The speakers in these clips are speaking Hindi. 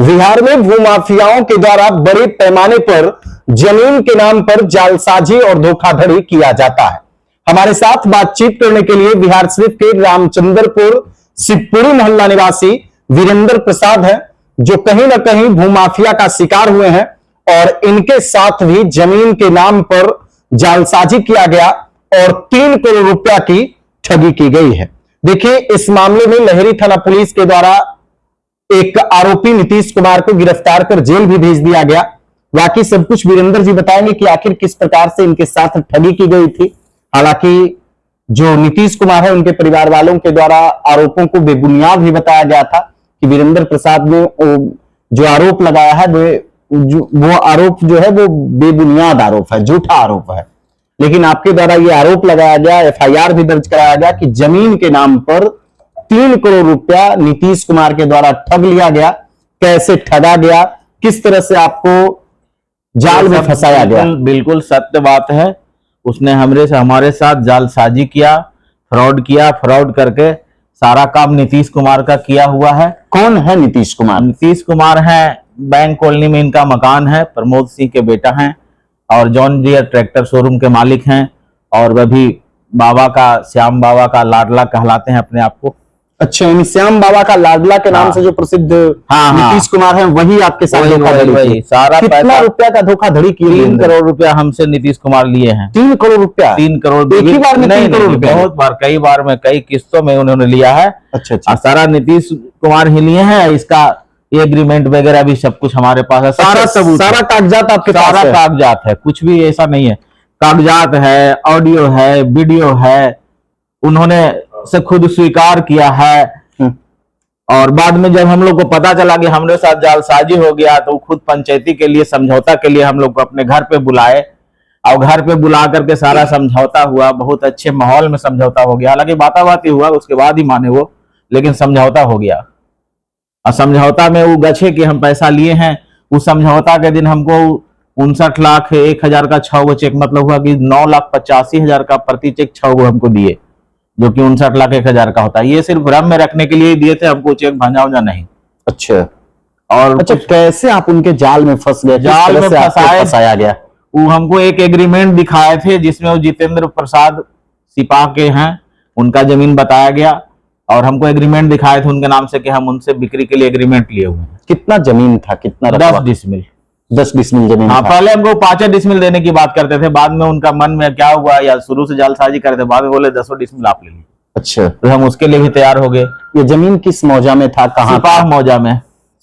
बिहार में भूमाफियाओं के द्वारा बड़े पैमाने पर जमीन के नाम पर जालसाजी और धोखाधड़ी किया जाता है। हमारे साथ बातचीत करने के लिए बिहार शरीफ के रामचंद्रपुर शिवपुरी मोहल्ला निवासी वीरेंद्र प्रसाद हैं, जो कहीं ना कहीं भूमाफिया का शिकार हुए हैं और इनके साथ भी जमीन के नाम पर जालसाजी किया गया और 3 करोड़ रुपया की ठगी की गई है। देखिए, इस मामले में लहरी थाना पुलिस के द्वारा एक आरोपी नीतीश कुमार को गिरफ्तार कर जेल भी भेज दिया गया। बाकी सब कुछ वीरेंद्र जी बताएंगे कि आखिर किस प्रकार से इनके साथ ठगी की गई थी। हालांकि जो नीतीश कुमार है, उनके परिवार वालों के द्वारा आरोपों को बेबुनियाद भी बताया गया था कि वीरेंद्र प्रसाद ने जो आरोप लगाया है वो आरोप जो है वो बेबुनियाद आरोप है, झूठा आरोप है। लेकिन आपके द्वारा ये आरोप लगाया गया, एफआईआर भी दर्ज कराया गया कि जमीन के नाम पर 3 करोड़ रुपया नीतीश कुमार के द्वारा ठग लिया गया। कैसे ठगा गया, किस तरह से आपको जाल में फंसाया गया? बिल्कुल सत्य बात है। उसने हमारे साथ जालसाजी किया, फ्रॉड करके सारा काम नीतीश कुमार का किया हुआ है। कौन है नीतीश कुमार? नीतीश कुमार है, बैंक कॉलोनी में इनका मकान है, प्रमोद सिंह के बेटा हैं और जॉन डियर ट्रैक्टर शोरूम के मालिक हैं और वह भी श्याम बाबा का लाडला कहलाते हैं अपने आप को। अच्छा, श्याम बाबा का लाडला के नाम से जो प्रसिद्ध नीतीश कुमार हैं, वही आपके साथ धोखाधड़ी। सारा कितना रुपया का धोखाधड़ी की? 3 करोड़ रुपया हमसे नीतीश कुमार लिए हैं। 3 करोड़ रुपया? 3 करोड़ एक ही बार में? 3 करोड़ रुपया बहुत बार, कई बार में, कई किस्तों में उन्होंने लिया है। अच्छा। सारा नीतीश कुमार ही लिए हैं। इसका एग्रीमेंट वगैरह भी सब कुछ हमारे पास है। सारा सबूत, सारा कागजात आपके पास है? सारा कागजात है, कुछ भी ऐसा नहीं है। कागजात है, ऑडियो है, वीडियो है, उन्होंने से खुद स्वीकार किया है। और बाद में जब हम लोग को पता चला कि हमारे साथ जालसाजी हो गया तो खुद पंचायती के लिए, समझौता के लिए हम लोग को अपने घर पे बुलाए और घर पे बुला करके सारा समझौता हुआ। बहुत अच्छे माहौल में समझौता हो गया। हालांकि बाताबाती हुआ, उसके बाद ही माने वो, लेकिन समझौता हो गया। और समझौता में वो गछे कि हम पैसा लिए हैं। उस समझौता के दिन हमको 59,01,000 का 6 गो चेक, मतलब हुआ कि 9,85,000 का प्रति चेक 6 गो हमको दिए, जो कि 59,01,000 का होता है। ये सिर्फ भ्रम में रखने के लिए दिए थे, हमको चेक भांजा नहीं। अच्छा। और अच्छा, कैसे आप उनके जाल में फंस गए? जाल में फंसाया गया? वो हमको एक एग्रीमेंट दिखाए थे जिसमें वो जितेंद्र प्रसाद सिपाह के हैं, उनका जमीन बताया गया और हमको एग्रीमेंट दिखाए थे उनके नाम से कि हम उनसे बिक्री के लिए एग्रीमेंट लिए हुए हैं। कितना जमीन था? कितना? 10 डिसमिल। 10 डिसमिल जमीन। हाँ, पहले हमको 5 डिसमिल देने की बात करते थे, बाद में उनका मन में क्या हुआ, या शुरू से जालसाजी करते थे, बाद में बोले 10 डिसमिल आप ले लीजिए। अच्छा, तो हम उसके लिए भी तैयार हो गए। ये जमीन किस मौजा में था? कहाँ? सिपाह मौजा में।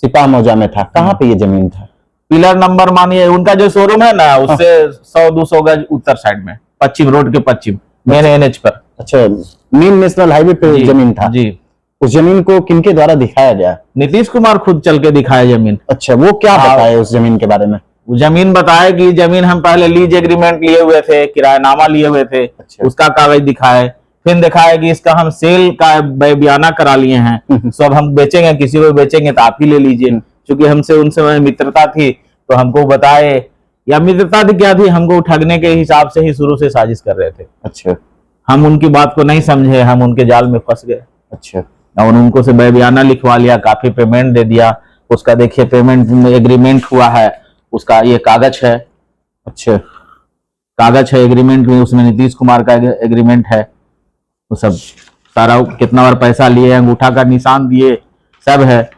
सिपाह मौजा में था। कहाँ पे ये जमीन था? पिलर नंबर, मानिए उनका जो शोरूम है ना, उससे 100-200 गज उत्तर साइड में, पश्चिम रोड के पश्चिम, मेन एनएच पर। अच्छा, मेन नेशनल हाईवे पे जमीन था जी। उस जमीन को किनके द्वारा दिखाया गया? नीतीश कुमार खुद चल के दिखाया जमीन। अच्छा, वो क्या बताए उस जमीन के बारे में? जमीन बताए कि जमीन हम पहले लीज एग्रीमेंट लिए हुए थे, किरायानामा लिए हुए थे। अच्छा। उसका कागज दिखाए, फिर दिखाया कि इसका हम सेल का बयाना करा लिए हैं, सो अब हम बेचेंगे, किसी को बेचेंगे तो आप ही ले लीजिए। क्योंकि हमसे उनसे मित्रता थी तो हमको बताए, या मित्रता थी क्या थी, हमको ठगने के हिसाब से ही शुरू से साजिश कर रहे थे। अच्छा। हम उनकी बात को नहीं समझे, हम उनके जाल में फंस गए। अच्छा। और उनको से बयाना लिखवा लिया, काफी पेमेंट दे दिया। उसका देखिए पेमेंट में एग्रीमेंट हुआ है, उसका ये कागज है। अच्छा, कागज है एग्रीमेंट में, उसमें नीतीश कुमार का एग्रीमेंट है। वो सब सारा कितना बार पैसा लिए, अंगूठा का निशान दिए, सब है।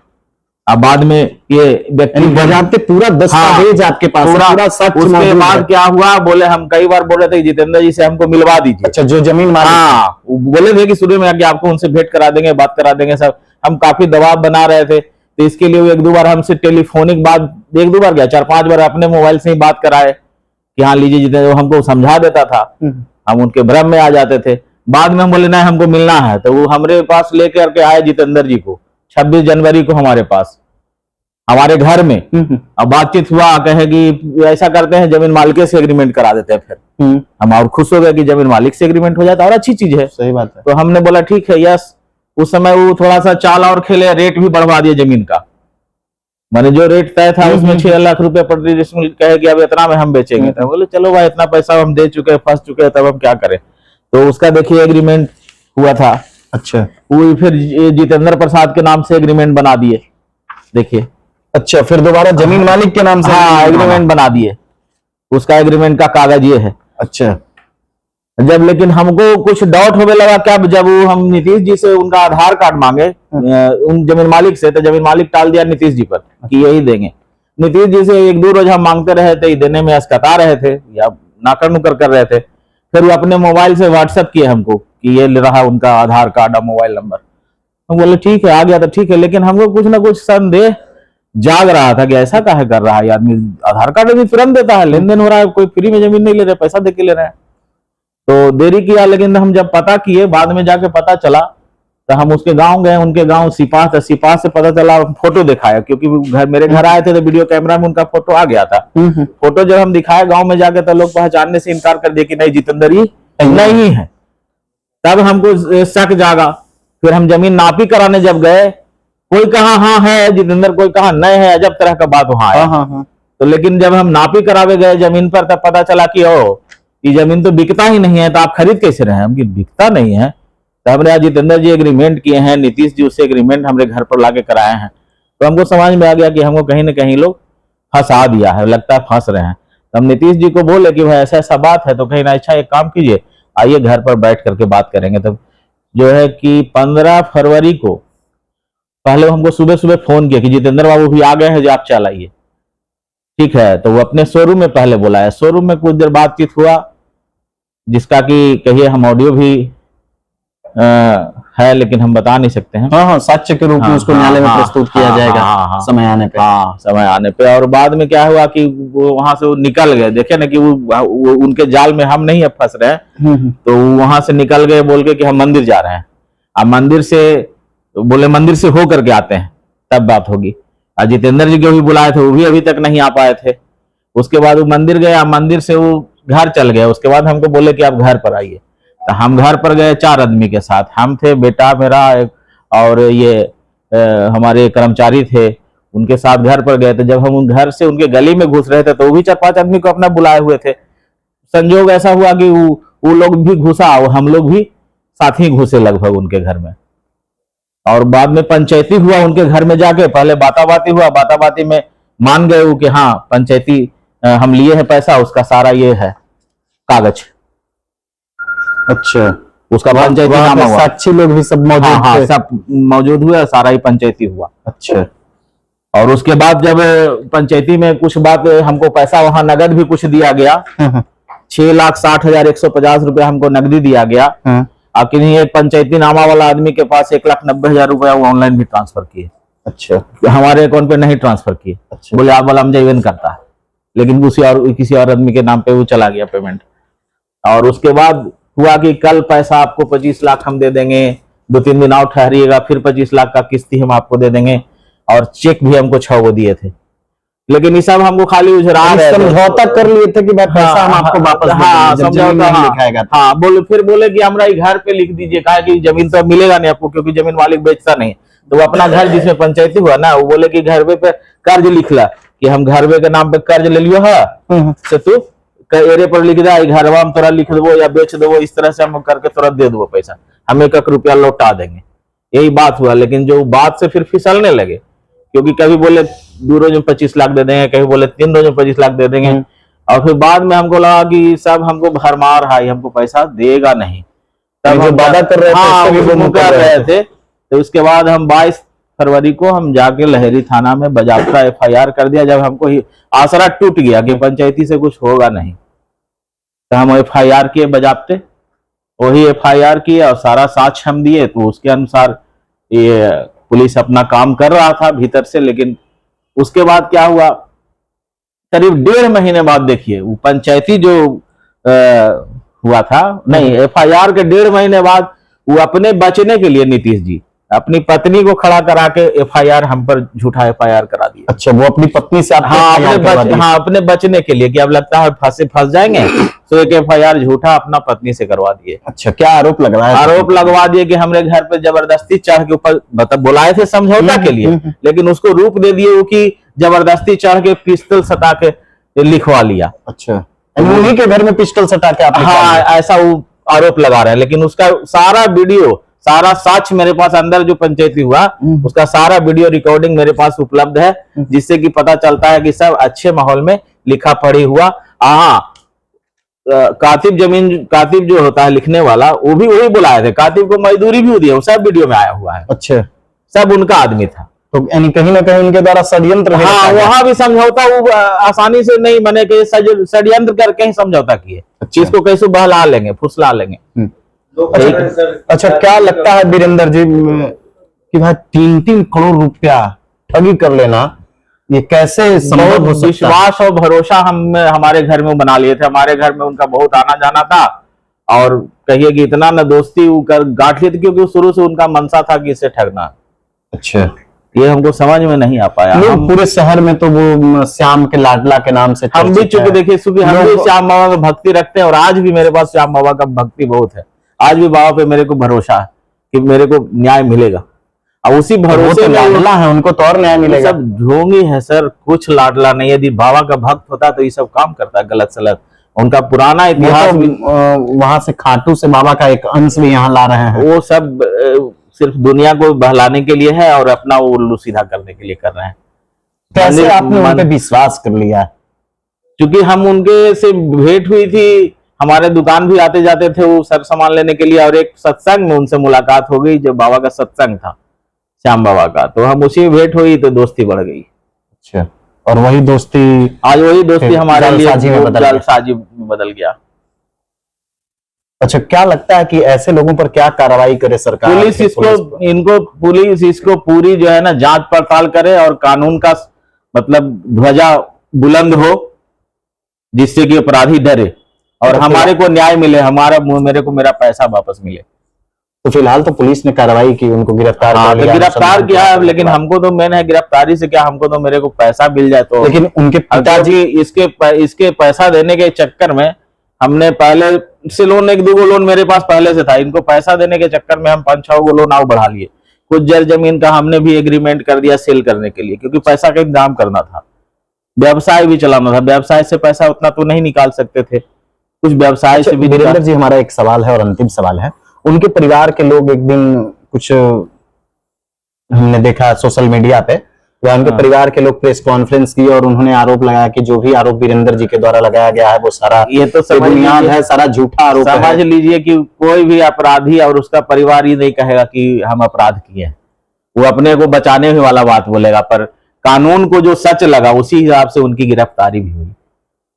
अब बाद में ये व्यक्ति बजाते पूरा दस्तावेज आपके पास पूरा सच। उसके बाद क्या हुआ, बोले हम कई बार बोले थे जितेंद्र जी से हमको मिलवा दीजिए। अच्छा, जो जमीन मालिक? हाँ, बोले थे कि शुरू में आके आपको उनसे भेंट करा देंगे, बात करा देंगे सब। हम काफी दबाव बना रहे थे, तो इसके लिए वो 1-2 बार हमसे टेलीफोनिक बात, 1-2 बार क्या 4-5 बार अपने मोबाइल से ही बात कराए कि हाँ लीजिए जितेंद्र, हमको समझा देता था। हम उनके भ्रम में आ जाते थे। बाद में हम बोले नहीं, हमको मिलना है, तो वो हमारे पास लेकर के आए जितेंद्र जी को 26 जनवरी को हमारे पास, हमारे घर में। अब बातचीत हुआ, कहे कि ऐसा करते हैं जमीन मालिक से एग्रीमेंट करा देते हैं। फिर हम और खुश हो गए कि जमीन मालिक से एग्रीमेंट हो जाता है और अच्छी चीज है। सही बात है। तो हमने बोला ठीक है, यस। उस समय वो थोड़ा सा चाल और खेले, रेट भी बढ़वा दिया जमीन का। मैंने जो रेट तय था उसमें 6 लाख रुपए प्रति डिसमिल कहे कि अब इतना में हम बेचेंगे। तो बोले चलो भाई, इतना पैसा हम दे चुके हैं, फंस चुके हैं, तब हम क्या करें। तो उसका देखिए एग्रीमेंट हुआ था। अच्छा, वो फिर जितेंद्र प्रसाद के नाम से एग्रीमेंट बना दिए। देखिए अच्छा, फिर दोबारा जमीन मालिक के नाम से हाँ एग्रीमेंट बना दिए, उसका एग्रीमेंट का कागज ये है। अच्छा, जब लेकिन हमको कुछ डाउट होने लगा क्या, जब वो हम नीतीश जी से उनका आधार कार्ड मांगे उन जमीन मालिक से, तो जमीन मालिक टाल दिया नीतीश जी पर कि यही देंगे। नीतीश जी से एक दो रोज हम मांगते रहे थे, देने में अस्कता रहे थे या नाकर नुकर कर रहे थे। फिर वो अपने मोबाइल से व्हाट्सएप किए हमको कि ये ले रहा उनका आधार कार्ड और मोबाइल नंबर। हम बोले ठीक है, आ गया तो ठीक है, लेकिन हमको कुछ ना कुछ संदेह जाग रहा था कि ऐसा काहे कर रहा है आदमी, आधार कार्ड भी तुरंत देता है, लेन देन हो रहा है, कोई फ्री में जमीन नहीं ले रहे, पैसा दे के ले रहे हैं। तो देरी किया, लेकिन हम जब पता किए, बाद में जाके पता चला, तो हम उसके गांव गए, उनके गांव सिपाह था, सिपाह से पता चला, फोटो दिखाया, क्योंकि घर मेरे घर आए थे तो वीडियो कैमरा में उनका फोटो आ गया था। फोटो जब हम दिखाए गांव में जाके, तो लोग पहचानने से इनकार कर दिए कि नहीं जितेंद्र ही नहीं है। तब हमको शक जागा, फिर हम जमीन नापी कराने जब गए, कोई कहा हाँ है जितेंद्र, कोई कहा नहीं है, अजब तरह का बात वहां आया। तो लेकिन जब हम नापी करावे गए जमीन पर, तब पता चला कि ओ ये जमीन तो बिकता ही नहीं है, तो आप खरीद कैसे रहे हैं? हम बिकता नहीं है। तो हमने आज जितेंद्र जी एग्रीमेंट किए हैं, नीतीश जी उससे एग्रीमेंट हमारे घर पर लाके कराए हैं। तो हमको समझ में आ गया कि हमको कहीं ना कहीं लोग फंसा दिया है, लगता है फंस रहे हैं। तो हम नीतीश जी को बोले कि भाई ऐसा ऐसा बात है, तो कहीं ना अच्छा एक काम कीजिए, आइए घर पर बैठ करके बात करेंगे। तो जो है कि 15 फरवरी को पहले हमको सुबह सुबह फोन किया कि जितेंद्र बाबू भी आ गए हैं, जो आप चल आइए। ठीक है, तो वो अपने शोरूम में पहले बुलाया, शोरूम में कुछ देर बातचीत हुआ, जिसका कि कहिए हम ऑडियो भी है, लेकिन हम बता नहीं सकते हैं। हाँ, साक्ष्य के रूप में उसको न्यायालय में प्रस्तुत किया जाएगा समय आने पे। समय आने पे। और बाद में क्या हुआ कि वो वहां से वो निकल गए, देखे ना कि वो उनके जाल में हम नहीं अब फंस रहे हैं, तो वहां से निकल गए बोल के कि हम मंदिर जा रहे हैं। अब मंदिर से बोले मंदिर से हो करके आते हैं तब बात होगी। और जितेंद्र जी को भी बुलाए थे, वो भी अभी तक नहीं आ पाए थे। उसके बाद वो मंदिर गए, मंदिर से वो घर चल गए। उसके बाद हमको बोले कि आप घर पर आइए, तो हम घर पर गए 4 आदमी के साथ। हम थे, बेटा मेरा और ये हमारे कर्मचारी थे, उनके साथ घर पर गए। तो जब हम घर से उनके गली में घुस रहे थे, तो वो भी 4-5 आदमी को अपना बुलाए हुए थे। संजोग ऐसा हुआ कि वो लोग भी घुसा और हम लोग भी साथ ही घुसे लगभग उनके घर में। और बाद में पंचायती हुआ उनके घर में जाके, पहले बाताबाती हुआ, बाताबाती में मान गए वो कि हाँ पंचायती हम लिए हैं पैसा, उसका सारा ये है कागज। अच्छा, उसका पंचायती नामा हुआ, साक्षी लोग भी सब मौजूद थे? सब मौजूद हुए, सारा ही पंचायती हुआ। अच्छा, और उसके बाद जब पंचायती में कुछ बात, हमको पैसा वहां नगद भी कुछ दिया गया, 6,60,150 रुपया हमको नगदी दिया गया। आखिर ये पंचायती नामा वाला आदमी के पास 1,90,000 रुपया वो ऑनलाइन भी ट्रांसफर किए। अच्छा, हमारे अकाउंट पे नहीं ट्रांसफर किए। अच्छा, बोले आप वाला मुझे इवेंट करता है, लेकिन किसी और आदमी के नाम पे वो चला गया पेमेंट। और उसके बाद हुआ कि कल पैसा आपको 25 लाख हम दे देंगे, 2-3 दिन और ठहरिएगा, फिर 25 लाख का किस्ती हम आपको दे देंगे। और चेक भी हमको 6 वो दिए थे, लेकिन ये सब हमको खाली उजरा रहे थे। समझौता कर लिए थे कि पैसा हम आपको वापस समझौता। फिर बोले कि हमारा घर पे लिख दीजिए, कहा कि जमीन तो मिलेगा नहीं आपको, क्योंकि जमीन मालिक बेचता नहीं। तो वो अपना घर जिसमें पंचायती हुआ ना, वो बोले कि घर पे कर्ज लिख ला, कि हम घर के नाम पे कर्ज ले लियो है, से तू एरे पर लिख दे, घरवा हम तोरा लिख देवो या बेच देवो, इस तरह से हम करके तोरा दे देवो पैसा, हम 1 रुपया लौटा देंगे। यही बात हुआ। लेकिन जो बात से फिर फिसलने लगे, क्योंकि कभी बोले 2 रोज में 25 लाख दे देंगे, कभी बोले 3 रोज में 25 लाख दे देंगे। और फिर बाद में हमको लगा कि सब हमको भरमार है, हमको पैसा देगा नहीं। तब हम वादा कर रहे थे। तो उसके बाद हम 22 फरवरी को हम जाके लहरी थाना में बजाबता FIR कर दिया, जब हमको आसरा टूट गया कि पंचायती से कुछ होगा नहीं। तो हम FIR किए बजाबते, वही FIR किए और सारा साक्ष्य हम दिए। तो उसके अनुसार ये पुलिस अपना काम कर रहा था भीतर से। लेकिन उसके बाद क्या हुआ, करीब 1.5 महीने बाद देखिए, वो पंचायती जो हुआ था, नहीं FIR के 1.5 महीने बाद वो अपने बचने के लिए नीतीश जी अपनी पत्नी को खड़ा करा के FIR हम पर झूठा FIR करा दिया। अच्छा, वो अपनी पत्नी से अपने बचने के लिए कि अब लगता है फंस जाएंगे, तो एक FIR झूठा अपना पत्नी से करवा दिए। अच्छा, क्या आरोप लग रहा है? आरोप लगवा दिए कि हमरे घर पे जबरदस्ती चढ़ के ऊपर, मतलब बुलाए थे समझौता के लिए, लेकिन उसको रूप दे दिए वो कि जबरदस्ती चढ़ के पिस्टल सटा के लिखवा लिया। अच्छा, उन्हीं के घर में पिस्टल सटा के? हाँ, ऐसा वो आरोप लगा रहे हैं। लेकिन उसका सारा वीडियो सारा साक्ष्य मेरे पास, अंदर जो पंचायती हुआ उसका सारा वीडियो रिकॉर्डिंग मेरे पास उपलब्ध है, जिससे कि पता चलता है कि सब अच्छे माहौल में लिखा पढ़ी हुआ। हाँ, कातिब जो होता है लिखने वाला, वो भी वही बुलाए थे, कातिब को मजदूरी भी दी है, वो सब वीडियो में आया हुआ है। अच्छा, सब उनका आदमी था। तो यानी कहीं ना कहीं उनके द्वारा षड्यंत्र भी हाँ, रचा गया। वहां भी समझौता वो आसानी से नहीं बने कि षड्यंत्र करके ही समझौता किए। अच्छा। इसको कैसे बहला लेंगे, फुसला लेंगे। अच्छा, क्या लगता है वीरेंद्र जी कि भाई 3-3 करोड़ रुपया ठगी कर लेना, ये कैसे संभव हो सकता है? विश्वास और भरोसा हम हमारे घर में बना लिए थे। हमारे घर में उनका बहुत आना जाना था, और कहिए कि इतना न दोस्ती कर गांठ ली थी, क्योंकि शुरू से उनका मनसा था कि इसे ठगना। अच्छा, ये हमको समझ में नहीं आ पाया। हम पूरे शहर में तो वो श्याम के लाडला के नाम से हम भी चर्चित चूंकि है। देखिए, चूंकि हम भी श्याम बाबा में भक्ति रखते हैं, और आज भी मेरे पास श्याम बाबा का भक्ति बहुत है। आज भी बाबा पे मेरे को भरोसा है कि मेरे को न्याय मिलेगा, और उसी भरोसे में लाडला है, उनको तो और न्याय मिलेगा। सब ढोंगी है सर, कुछ लाडला नहीं। यदि बाबा का भक्त होता तो ये सब काम करता, गलत सलत। उनका पुराना इतिहास भी, वहां से खाटू से बाबा का एक अंश भी यहाँ ला रहे हैं। वो सब सिर्फ दुनिया को बहलाने के लिए है, और अपना वो उल्लू सीधा करने के लिए कर रहे हैं। कैसे आपने उन पे विश्वास कर लिया? क्योंकि हम उनके से भेंट हुई थी, हमारे दुकान भी आते जाते थे वो सर सामान लेने के लिए, और एक सत्संग में उनसे मुलाकात हो गई, जब बाबा का सत्संग था श्याम बाबा का, तो हम उसी में भेंट हुई, तो दोस्ती बढ़ गई। अच्छा, और वही दोस्ती आज वही दोस्ती हमारे लिए जालसाजी में बदल गया। अच्छा, क्या लगता है कि ऐसे लोगों पर क्या कार्रवाई करे सरकार? पुलिस इसको पूरी जो है ना जांच पड़ताल करे, और कानून का मतलब ध्वजा बुलंद हो, जिससे कि अपराधी डरे और हमारे को न्याय मिले, मेरे को मेरा पैसा वापस मिले। तो फिलहाल तो पुलिस ने कार्रवाई की, उनको गिरफ्तार कर लिया, गिरफ्तार किया है, लेकिन हमको तो मेन है गिरफ्तारी से क्या, हमको तो मेरे को पैसा मिल जाए तो। लेकिन उनके पिताजी इसके पैसा देने के चक्कर में हमने पहले से लोन, 1-2 लोन मेरे पास पहले से था, इनको पैसा देने के चक्कर में हम 5-6 लोन और बढ़ा लिए। कुछ जमीन का हमने भी एग्रीमेंट कर दिया सेल करने के लिए, क्योंकि पैसा का इंतजाम करना था, व्यवसाय भी चलाना था। व्यवसाय से पैसा उतना तो नहीं निकाल सकते थे, कुछ व्यवसाय से भी। वीरेंद्र जी, हमारा एक सवाल है और अंतिम सवाल है। उनके परिवार के लोग एक दिन कुछ हमने देखा सोशल मीडिया पे, या उनके परिवार के लोग प्रेस कॉन्फ्रेंस की, और उन्होंने आरोप लगाया कि जो भी आरोप वीरेंद्र जी के द्वारा लगाया गया है वो सारा ये तो बुनियाद है, सारा झूठा आरोप है। समझ लीजिए कि कोई भी अपराधी और उसका परिवार ये नहीं कहेगा कि हम अपराध किए हैं, वो अपने को बचाने वाला बात बोलेगा, पर कानून को जो सच लगा उसी हिसाब से उनकी गिरफ्तारी भी हुई,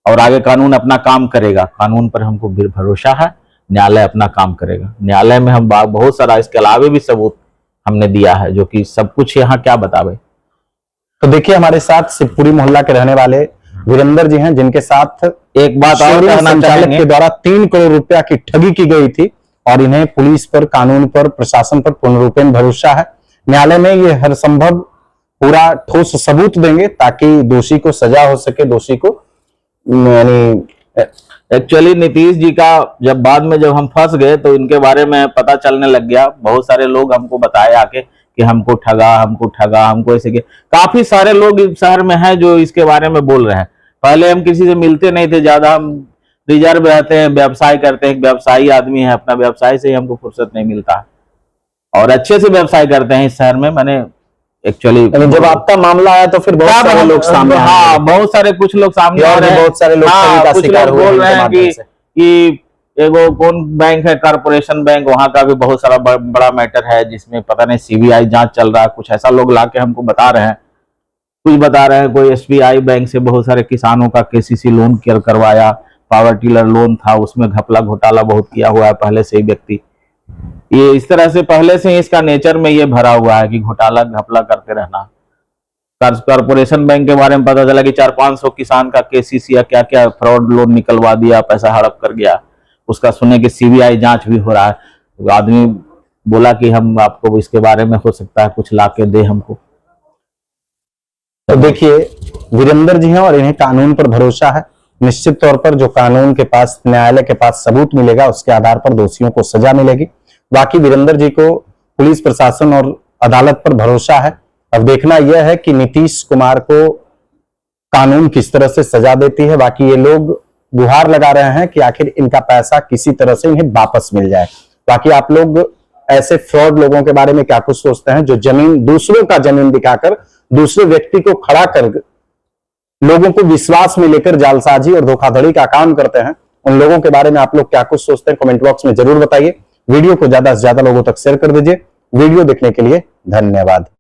और आगे कानून अपना काम करेगा। कानून पर हमको भरोसा है, न्यायालय अपना काम करेगा। न्यायालय में हम बहुत सारा इसके अलावे भी सबूत हमने दिया है, जो कि सब कुछ यहाँ क्या बतावे। तो देखिए, हमारे साथ शिवपुरी मोहल्ला के रहने वाले वीरेंद्र जी हैं, जिनके साथ एक बात और कहना संचालक के द्वारा 3 करोड़ रुपया की ठगी की गई थी, और इन्हें पुलिस पर, कानून पर, प्रशासन पर पूर्णरूपेण भरोसा है। न्यायालय में ये हर संभव पूरा ठोस सबूत देंगे ताकि दोषी को सजा हो सके, दोषी को यानी एक्चुअली नीतीश जी का जब हम फंस गए तो इनके बारे में पता चलने लग गया। बहुत सारे लोग हमको बताए आके कि हमको ठगा, हमको ऐसे किया। काफी सारे लोग इस शहर में हैं जो इसके बारे में बोल रहे हैं। पहले हम किसी से मिलते नहीं थे ज्यादा, हम रिजर्व रहते हैं, व्यवसाय करते हैं, व्यवसायी आदमी है, अपना व्यवसाय से ही हमको फुर्सत नहीं मिलता, और अच्छे से व्यवसाय करते हैं इस शहर में। मैंने एक्चुअली जब आपका मामला आया तो फिर बहुत सारे लोग सामने, हाँ, बहुत सारे कुछ लोग सामने आ रहे हैं, बहुत सारे लोग कुछ लोग बोल रहे हैं कि एगो कौन बैंक है, कॉर्पोरेशन बैंक, वहां का भी बहुत सारा बड़ा मैटर है, जिसमें पता नहीं सीबीआई जांच चल रहा है। कुछ ऐसा लोग लाके हमको बता रहे हैं, कुछ बता रहे हैं कोई एसबीआई बैंक से बहुत सारे किसानों का केसीसी लोन करवाया, पावर टिलर लोन था, उसमें घपला घोटाला बहुत किया हुआ है पहले से ही व्यक्ति। ये इस तरह से पहले से इसका नेचर में ये भरा हुआ है कि घोटाला घपला करते रहना। कॉर्पोरेशन बैंक के बारे में पता चला कि 400-500 किसान का केसीसी या क्या क्या फ्रॉड लोन निकलवा दिया, पैसा हड़प कर गया। उसका सुने कि सीबीआई जांच भी हो रहा है। तो आदमी बोला कि हम आपको इसके बारे में हो सकता है कुछ ला के दे हमको। तो देखिए, वीरेंद्र जी हैं और इन्हें कानून पर भरोसा है। निश्चित तौर पर जो कानून के पास, न्यायालय के पास सबूत मिलेगा, उसके आधार पर दोषियों को सजा मिलेगी। बाकी वीरेंद्र जी को पुलिस प्रशासन और अदालत पर भरोसा है। अब देखना यह है कि नीतीश कुमार को कानून किस तरह से सजा देती है। बाकी ये लोग गुहार लगा रहे हैं कि आखिर इनका पैसा किसी तरह से इन्हें वापस मिल जाए। बाकी आप लोग ऐसे फ्रॉड लोगों के बारे में क्या कुछ सोचते हैं जो जमीन, दूसरों का जमीन दिखाकर दूसरे व्यक्ति को खड़ा कर लोगों को विश्वास में लेकर जालसाजी और धोखाधड़ी का काम करते हैं। उन लोगों के बारे में आप लोग क्या कुछ सोचते हैं, कमेंट बॉक्स में जरूर बताइए। वीडियो को ज्यादा से ज्यादा लोगों तक शेयर कर दीजिए। वीडियो देखने के लिए धन्यवाद।